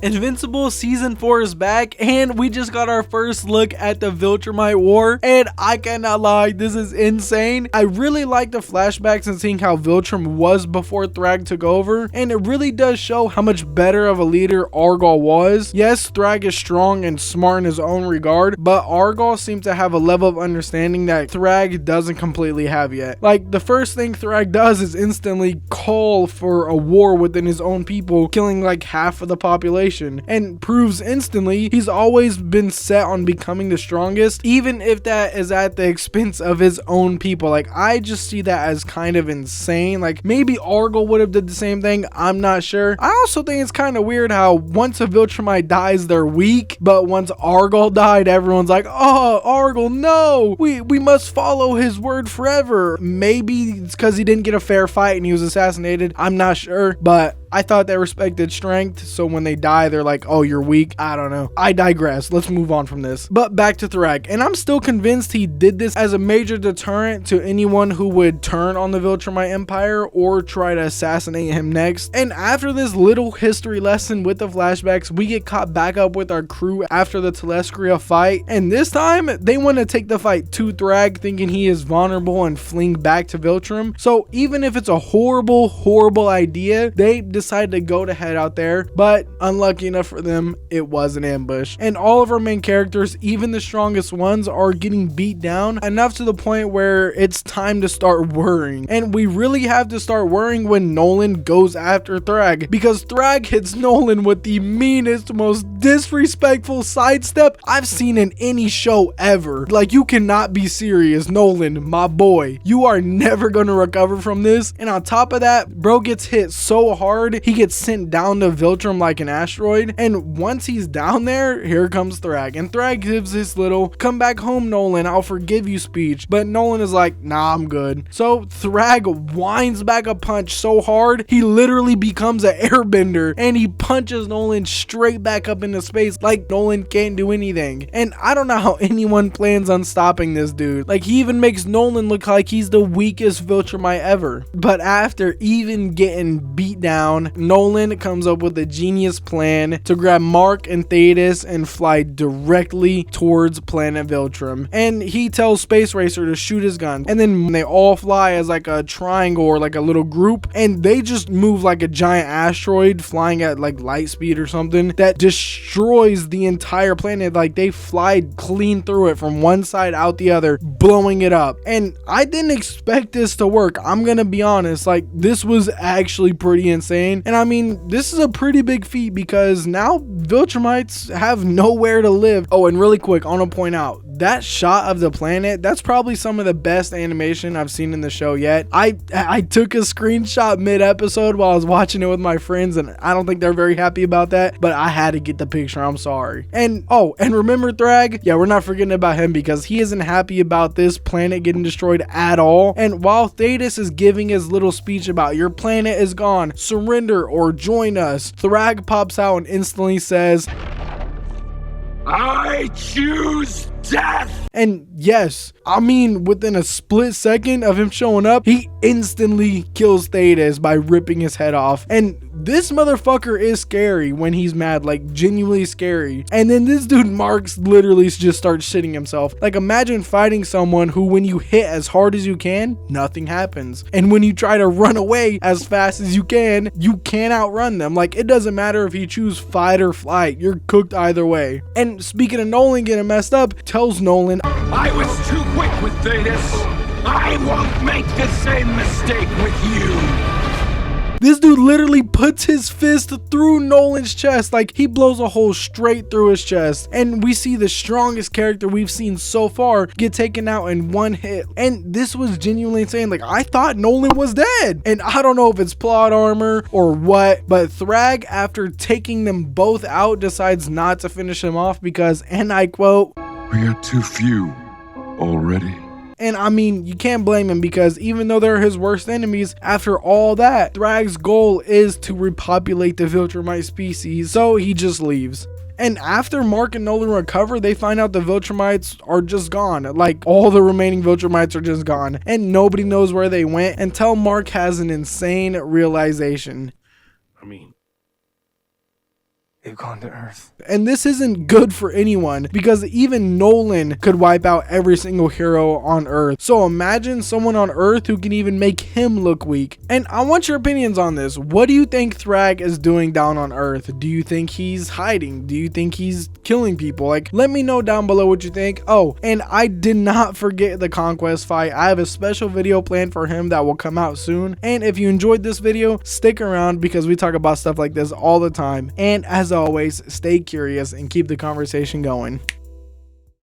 Invincible Season 4 is back, and we just got our first look at the Viltrumite War, and I cannot lie, this is insane. I really like the flashbacks and seeing how Viltrum was before Thragg took over, and it really does show how much better of a leader Argal was. Yes, Thragg is strong and smart in his own regard, but Argal seems to have a level of understanding that Thragg doesn't completely have yet. Like, the first thing Thragg does is instantly call for a war within his own people, killing like half of the population, and proves instantly he's always been set on becoming the strongest, even if that is at the expense of his own people. Like, I just see that as kind of insane. Like, maybe Argal would have did the same thing, I'm not sure. I also think it's kind of weird how once a Viltrumite dies, they're weak, but once Argal died, everyone's like, oh, Argal, no, we must follow his word forever. Maybe it's because he didn't get a fair fight and he was assassinated, I'm not sure, but I thought they respected strength, so when they die, they're like, oh, you're weak. I don't know. I digress. Let's move on from this. But back to Thragg, and I'm still convinced he did this as a major deterrent to anyone who would turn on the Viltrumite Empire or try to assassinate him next. And after this little history lesson with the flashbacks, we get caught back up with our crew after the Telescria fight, and this time they want to take the fight to Thragg, thinking he is vulnerable and fling back to Viltrum. So even if it's a horrible idea, they decide to go to head out there, but unlucky enough for them, it was an ambush, and all of our main characters, even the strongest ones, are getting beat down enough to the point where it's time to start worrying. And we really have to start worrying when Nolan goes after Thragg, because Thragg hits Nolan with the meanest, most disrespectful sidestep I've seen in any show ever. Like, you cannot be serious, Nolan, my boy. You are never gonna recover from this. And on top of that, bro gets hit so hard he gets sent down to Viltrum like an asteroid, and once he's down there, here comes Thragg, and Thragg gives his little "come back home, Nolan, I'll forgive you" speech, but Nolan is like, nah, I'm good. So Thragg winds back a punch so hard he literally becomes an airbender, and he punches Nolan straight back up into space like Nolan can't do anything. And I don't know how anyone plans on stopping this dude. Like, he even makes Nolan look like he's the weakest Viltrumite ever. But after even getting beat down, Nolan comes up with a genius plan to grab Mark and Thetis and fly directly towards planet Viltrum. And he tells Space Racer to shoot his gun, and then they all fly as like a triangle or like a little group, and they just move like a giant asteroid flying at like light speed or something that destroys the entire planet. Like, they fly clean through it from one side out the other, blowing it up. And I didn't expect this to work, I'm gonna be honest. Like, this was actually pretty insane. And I mean, this is a pretty big feat because now Viltrumites have nowhere to live. Oh, and really quick, I want to point out that shot of the planet, that's probably some of the best animation I've seen in the show yet. I took a screenshot mid-episode while I was watching it with my friends, and I don't think they're very happy about that, but I had to get the picture, I'm sorry. And oh, and remember Thragg? Yeah, we're not forgetting about him because he isn't happy about this planet getting destroyed at all. And while Thetis is giving his little speech about your planet is gone, surrender or join us, Thragg pops out and instantly says, I choose death! And yes, I mean, within a split second of him showing up, he instantly kills Thetis by ripping his head off. And this motherfucker is scary when he's mad, like genuinely scary. And then this dude Marks literally just starts shitting himself. Like, imagine fighting someone who, when you hit as hard as you can, nothing happens, and when you try to run away as fast as you can't outrun them. Like, it doesn't matter if you choose fight or flight, you're cooked either way. And speaking of Nolan getting messed up, tells Nolan, I was too quick with Thetis. I won't make the same mistake with you. This dude literally puts his fist through Nolan's chest. Like, he blows a hole straight through his chest, and we see the strongest character we've seen so far get taken out in one hit. And this was genuinely insane. Like, I thought Nolan was dead, and I don't know if it's plot armor or what, but Thragg, after taking them both out, decides not to finish him off because, and I quote, we are too few already. And I mean, you can't blame him because even though they're his worst enemies, after all that, Thragg's goal is to repopulate the Viltrumite species, so he just leaves. And after Mark and Nolan recover, they find out the Viltrumites are just gone. Like, all the remaining Viltrumites are just gone, and nobody knows where they went until Mark has an insane realization. I mean, They've gone to Earth. And this isn't good for anyone because even Nolan could wipe out every single hero on Earth. So imagine someone on Earth who can even make him look weak. And I want your opinions on this. What do you think Thragg is doing down on Earth? Do you think he's hiding? Do you think he's killing people? Like, let me know down below what you think. Oh, and I did not forget the Conquest fight. I have a special video planned for him that will come out soon. And if you enjoyed this video, stick around because we talk about stuff like this all the time. And as always, stay curious and keep the conversation going.